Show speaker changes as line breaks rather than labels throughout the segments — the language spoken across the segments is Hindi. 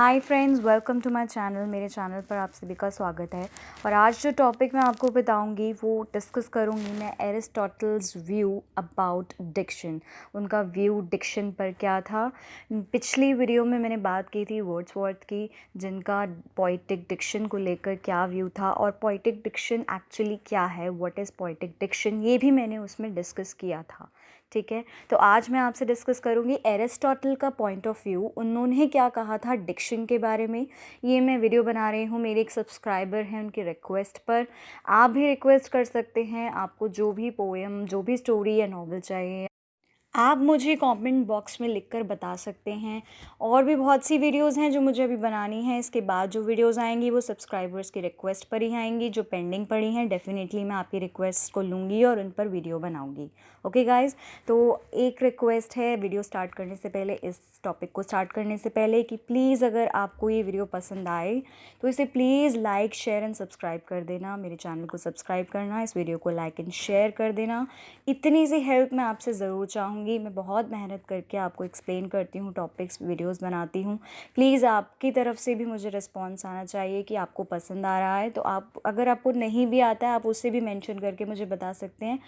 Hi friends, welcome to my channel. मेरे चैनल पर आप सभी का स्वागत है। और आज जो टॉपिक मैं आपको बताऊंगी वो डिस्कस करूंगी मैं एरिस्टोटल्स व्यू अबाउट डिक्शन। उनका व्यू डिक्शन पर क्या था। पिछली वीडियो में मैंने बात की थी वर्ड्सवर्थ की, जिनका पोइटिक डिक्शन को लेकर क्या व्यू था और पोइटिक डिक्शन एक्चुअली क्या है, व्हाट इज़ पोइटिक डिक्शन, ये भी मैंने उसमें डिस्कस किया था। ठीक है, तो आज मैं आपसे डिस्कस करूंगी एरिस्टोटल का पॉइंट ऑफ व्यू, उन्होंने क्या कहा था डिक्शन के बारे में। ये मैं वीडियो बना रही हूँ, मेरे एक सब्सक्राइबर हैं, उनकी रिक्वेस्ट पर। आप भी रिक्वेस्ट कर सकते हैं, आपको जो भी पोएम, जो भी स्टोरी या नॉवल चाहिए आप मुझे कमेंट बॉक्स में लिखकर बता सकते हैं। और भी बहुत सी वीडियोस हैं जो मुझे अभी बनानी है। इसके बाद जो वीडियोस आएंगी वो सब्सक्राइबर्स की रिक्वेस्ट पर ही आएंगी। जो पेंडिंग पड़ी हैं डेफिनेटली मैं आपकी रिक्वेस्ट को लूँगी और उन पर वीडियो बनाऊँगी। ओके गाइज़, तो एक रिक्वेस्ट है वीडियो स्टार्ट करने से पहले, इस टॉपिक को स्टार्ट करने से पहले, कि प्लीज़ अगर आपको ये वीडियो पसंद आए तो इसे please like share and subscribe कर देना। मेरे चैनल को सब्सक्राइब करना, इस वीडियो को लाइक एंड शेयर कर देना। इतनी सी हेल्प मैं आपसे ज़रूर चाहूँगी। मैं बहुत मेहनत करके आपको एक्सप्लेन करती हूँ, टॉपिक्स वीडियोस बनाती हूँ। प्लीज़ आपकी तरफ से भी मुझे रिस्पॉन्स आना चाहिए कि आपको पसंद आ रहा है। तो आप, अगर आपको नहीं भी आता है, आप उससे भी मेंशन करके मुझे बता सकते हैं।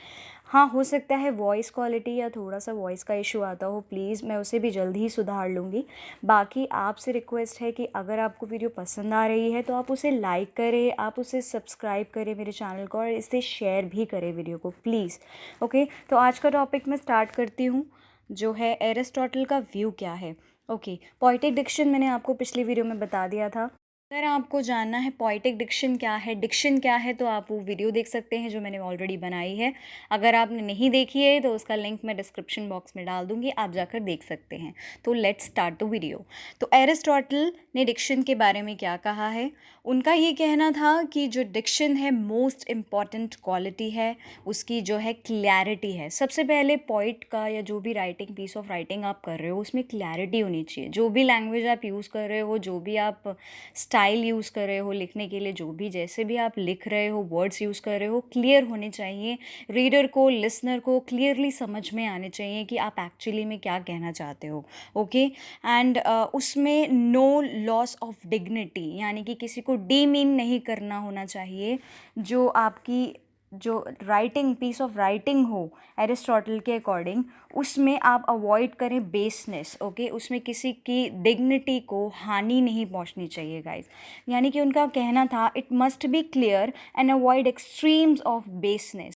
हाँ, हो सकता है वॉइस क्वालिटी या थोड़ा सा वॉइस का इशू आता हो, प्लीज़ मैं उसे भी जल्द ही सुधार लूँगी। बाकी आपसे रिक्वेस्ट है कि अगर आपको वीडियो पसंद आ रही है तो आप उसे लाइक करें, आप उसे सब्सक्राइब करें मेरे चैनल को, और इसे शेयर भी करें वीडियो को प्लीज़। ओके, तो आज का टॉपिक मैं स्टार्ट करती हूँ, जो है एरिस्टोटल का व्यू क्या है। ओके, पोइटिक डिक्शन मैंने आपको पिछली वीडियो में बता दिया था। अगर आपको जानना है पोइटिक डिक्शन क्या है तो आप वो वीडियो देख सकते हैं जो मैंने ऑलरेडी बनाई है। अगर आपने नहीं देखी है तो उसका लिंक मैं डिस्क्रिप्शन बॉक्स में डाल दूंगी, आप जाकर देख सकते हैं। तो लेट्स स्टार्ट द वीडियो। तो एरिस्टोटल ने डिक्शन के बारे में क्या कहा है। उनका ये कहना था कि जो डिक्शन है मोस्ट इम्पॉर्टेंट क्वालिटी है, उसकी जो है क्लैरिटी है। सबसे पहले पोइट का या जो भी राइटिंग, पीस ऑफ राइटिंग आप कर रहे हो, उसमें क्लैरिटी होनी चाहिए। जो भी लैंग्वेज आप यूज़ कर रहे हो, जो भी आप स्टाइल यूज़ कर रहे हो लिखने के लिए, जो भी जैसे भी आप लिख रहे हो, वर्ड्स यूज़ कर रहे हो, क्लियर होने चाहिए। रीडर को, लिसनर को क्लियरली समझ में आने चाहिए कि आप एक्चुअली में क्या कहना चाहते हो। ओके, एंड उसमें नो लॉस ऑफ डिग्निटी, यानी कि किसी को डीमीन नहीं करना होना चाहिए। जो आपकी जो राइटिंग, पीस ऑफ राइटिंग हो एरिस्टोटल के अकॉर्डिंग, उसमें आप अवॉइड करें बेसनेस। ओके, उसमें किसी की डिग्निटी को हानि नहीं पहुंचनी चाहिए गाइस। यानी कि उनका कहना था it must be clear and avoid extremes of baseness.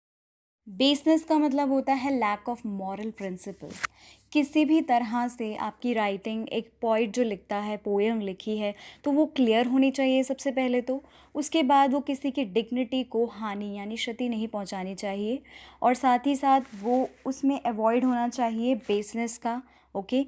Baseness का मतलब होता है लैक ऑफ मॉरल प्रिंसिपल्स। किसी भी तरह से आपकी राइटिंग, एक पोइट जो लिखता है, पोएम लिखी है, तो वो क्लियर होनी चाहिए सबसे पहले तो। उसके बाद वो किसी की डिग्निटी को हानि यानी क्षति नहीं पहुंचानी चाहिए, और साथ ही साथ वो उसमें अवॉइड होना चाहिए बेसनेस का। ओके,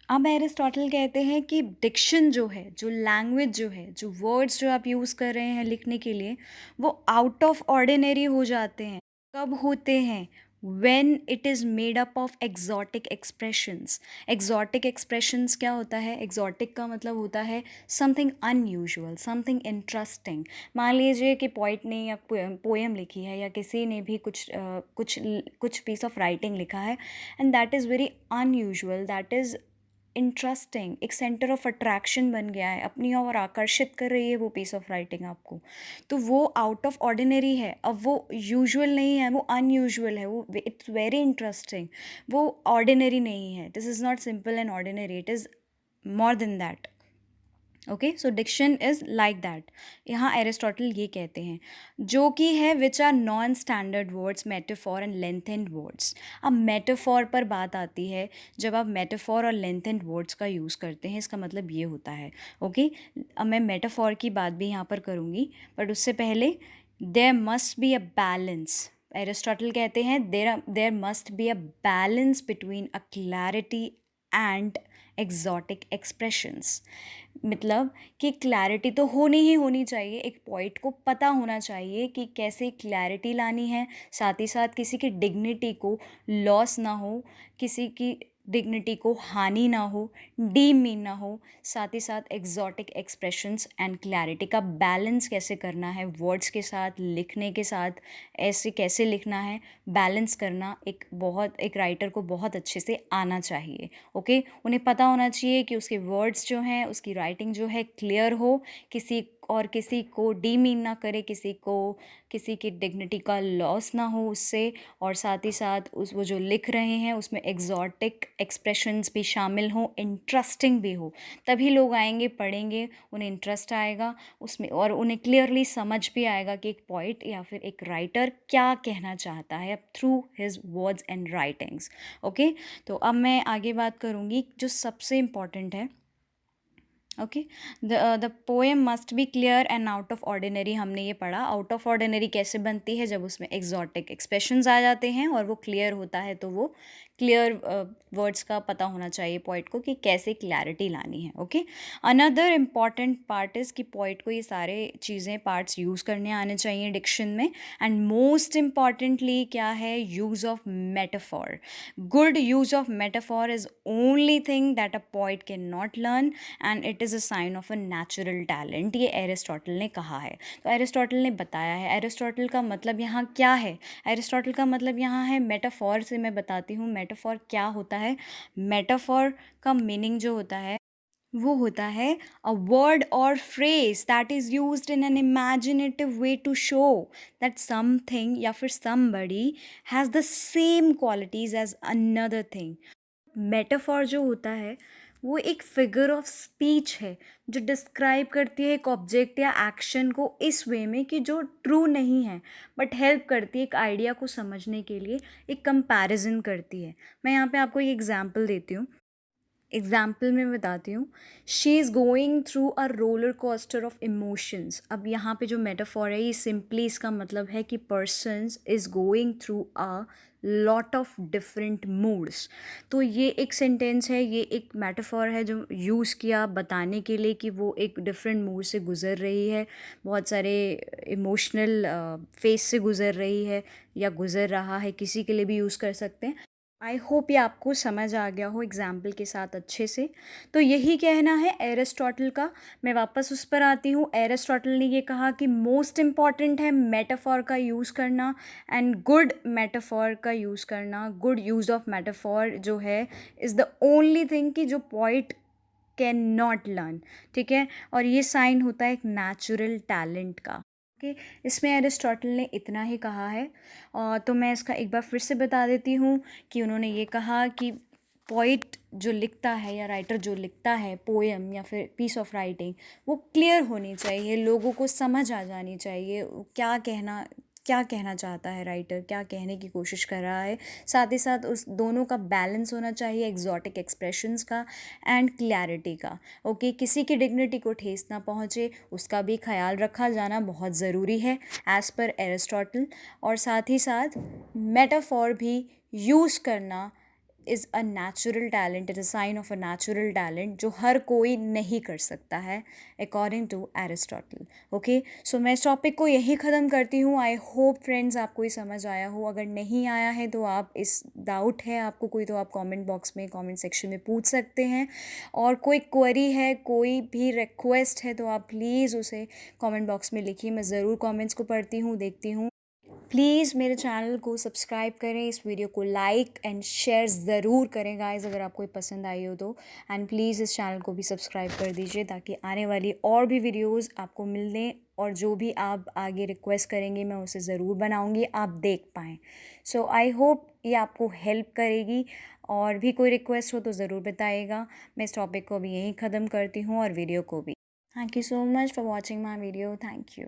अब एरिस्टोटल कहते हैं कि डिक्शन जो है, जो लैंग्वेज जो है, जो वर्ड्स जो आप यूज़ कर रहे हैं लिखने के लिए, वो आउट ऑफ ऑर्डिनरी हो जाते हैं। कब होते हैं? when it is made up of exotic expressions। exotic expressions क्या होता है? exotic का मतलब होता है something unusual, something interesting। मान लीजिए कि पोइट ने या पोएम लिखी है, या किसी ने भी कुछ पीस ऑफ राइटिंग लिखा है, and that is very unusual, that is interesting, एक सेंटर ऑफ अट्रैक्शन बन गया है, अपनी ओर आकर्षित कर रही है वो पीस ऑफ राइटिंग आपको, तो वो आउट ऑफ ऑर्डिनरी है। अब वो यूजुअल नहीं है, वो अनयूजुअल है, वो इट्स वेरी इंटरेस्टिंग, वो ऑर्डिनरी नहीं है। This is not simple and ordinary, it is more than that. Okay, so diction is like that. यहाँ एरिस्टोटल ये कहते हैं, जो कि है which are non standard words, metaphor and lengthened words. अब मेटाफॉर पर बात आती है। जब आप मेटाफॉर और लेंथेंड वर्ड्स का यूज़ करते हैं, इसका मतलब ये होता है। ओके, अब मैं मेटाफॉर की बात भी यहाँ पर करूँगी, बट उससे पहले there must be a balance. Aristotle कहते हैं there must be a balance between a clarity and exotic expressions. मतलब कि क्लैरिटी तो होनी ही होनी चाहिए, एक पॉइंट को पता होना चाहिए कि कैसे क्लैरिटी लानी है, साथ ही साथ किसी की डिग्निटी को लॉस ना हो, किसी की डिग्निटी को हानि ना हो, डीमीन ना हो, साथ ही साथ एग्जॉटिक एक्सप्रेशंस एंड क्लैरिटी का बैलेंस कैसे करना है वर्ड्स के साथ, लिखने के साथ, ऐसे कैसे लिखना है, बैलेंस करना एक राइटर को बहुत अच्छे से आना चाहिए। ओके, उन्हें पता होना चाहिए कि उसके वर्ड्स जो हैं, उसकी राइटिंग जो है क्लियर हो, किसी को डीमीन ना करे, किसी की डिग्निटी का लॉस ना हो उससे, और साथ ही साथ वो जो लिख रहे हैं उसमें एग्जॉटिक एक्सप्रेशंस भी शामिल हों, इंटरेस्टिंग भी हो। तभी लोग आएंगे, पढ़ेंगे, उन्हें इंटरेस्ट आएगा उसमें, और उन्हें क्लियरली समझ भी आएगा कि एक पोइट या फिर एक राइटर क्या कहना चाहता है through his words and writings. Okay, तो अब मैं आगे बात करूँगी जो सबसे इम्पॉर्टेंट है। Okay, the poem must be clear and out of ordinary. हमने ये पढ़ा, आउट ऑफ ऑर्डिनरी कैसे बनती है, जब उसमें एग्जॉटिक एक्सप्रेशंस आ जाते हैं और वो क्लियर होता है, तो वो क्लियर वर्ड्स का पता होना चाहिए पोइट को कि कैसे क्लैरिटी लानी है। Okay, another important part is कि पोइट को ये सारे चीज़ें पार्ट्स यूज़ करने आने चाहिए डिक्शन में। एंड मोस्ट इम्पॉर्टेंटली क्या है, use of metaphor. Good use of metaphor is only thing that a poet can not learn and it is a sign of a natural talent, ये एरिस्टोटल ने कहा है। तो एरिस्टोटल ने बताया है, एरिस्टोटल का मतलब यहाँ क्या है, एरिस्टोटल का मतलब यहाँ है मेटाफॉर से। मैं बताती हूँ मेटाफॉर क्या होता है। मेटाफॉर का मीनिंग जो होता है वो होता है अ वर्ड और phrase that is used in an imaginative way to show that something या फिर somebody has the same qualities as another thing. Metaphor जो होता है वो एक फिगर ऑफ स्पीच है जो डिस्क्राइब करती है एक ऑब्जेक्ट या एक्शन को इस वे में कि जो ट्रू नहीं है, बट हेल्प करती है एक आइडिया को समझने के लिए, एक कंपैरिजन करती है। मैं यहाँ पे आपको एक एग्जांपल देती हूँ। एग्जाम्पल में बताती हूँ, she is going through a roller coaster of emotions. अब यहाँ पे जो मेटाफॉर है, ये सिंपली इसका मतलब है कि persons is going through a lot of different moods. तो ये एक सेंटेंस है, ये एक मेटाफॉर है जो यूज़ किया बताने के लिए कि वो एक डिफरेंट मूड से गुज़र रही है, बहुत सारे इमोशनल फेस से गुज़र रही है या गुज़र रहा है, किसी के लिए भी यूज़ कर सकते हैं। आई होप ये आपको समझ आ गया हो एग्जाम्पल के साथ अच्छे से। तो यही कहना है एरिस्टोटल का। मैं वापस उस पर आती हूँ। एरिस्टोटल ने ये कहा कि मोस्ट इम्पॉर्टेंट है मेटाफॉर का यूज़ करना एंड गुड मेटाफॉर का यूज़ करना। गुड यूज़ ऑफ मेटाफॉर जो है इज़ द ओनली थिंग कि जो पॉइंट कैन नॉट लर्न। ठीक है, और ये साइन होता है एक नेचुरल टैलेंट का। ओके, इसमें एरिस्टोटल ने इतना ही कहा है। तो मैं इसका एक बार फिर से बता देती हूँ कि उन्होंने ये कहा कि पोइट जो लिखता है या राइटर जो लिखता है पोएम या फिर पीस ऑफ राइटिंग, वो क्लियर होनी चाहिए, लोगों को समझ आ जानी चाहिए क्या कहना चाहता है राइटर, क्या कहने की कोशिश कर रहा है। साथ ही साथ उस दोनों का बैलेंस होना चाहिए, एग्जॉटिक एक्सप्रेशंस का एंड क्लैरिटी का। ओके, किसी की डिग्निटी को ठेस ना पहुँचे उसका भी ख्याल रखा जाना बहुत ज़रूरी है एज़ पर एरिस्टोटल। और साथ ही साथ मेटाफॉर भी यूज़ करना is a natural talent, is a sign of a natural talent जो हर कोई नहीं कर सकता है according to Aristotle. Okay, so मैं इस टॉपिक को यही ख़त्म करती हूँ। आई होप फ्रेंड्स आपको ये समझ आया हो। अगर नहीं आया है तो आप इस डाउट है आपको कोई, तो आप कमेंट बॉक्स में कमेंट सेक्शन में पूछ सकते हैं। और कोई क्वेरी है, कोई भी रिक्वेस्ट है, तो आप प्लीज़ उसे कमेंट बॉक्स में लिखिए। मैं ज़रूर कमेंट्स को पढ़ती हूँ, देखती हूँ। प्लीज़ मेरे चैनल को सब्सक्राइब करें, इस वीडियो को लाइक एंड शेयर ज़रूर करें गाइस अगर आपको ये पसंद आई हो तो। एंड प्लीज़ इस चैनल को भी सब्सक्राइब कर दीजिए ताकि आने वाली और भी वीडियोस आपको मिलने, और जो भी आप आगे रिक्वेस्ट करेंगे मैं उसे ज़रूर बनाऊंगी, आप देख पाएँ। सो आई होप ये आपको हेल्प करेगी। और भी कोई रिक्वेस्ट हो तो ज़रूर बताइएगा। मैं इस टॉपिक को भी यहीं ख़त्म करती हूँ और वीडियो को भी। Thank you so much for watching my video. Thank you.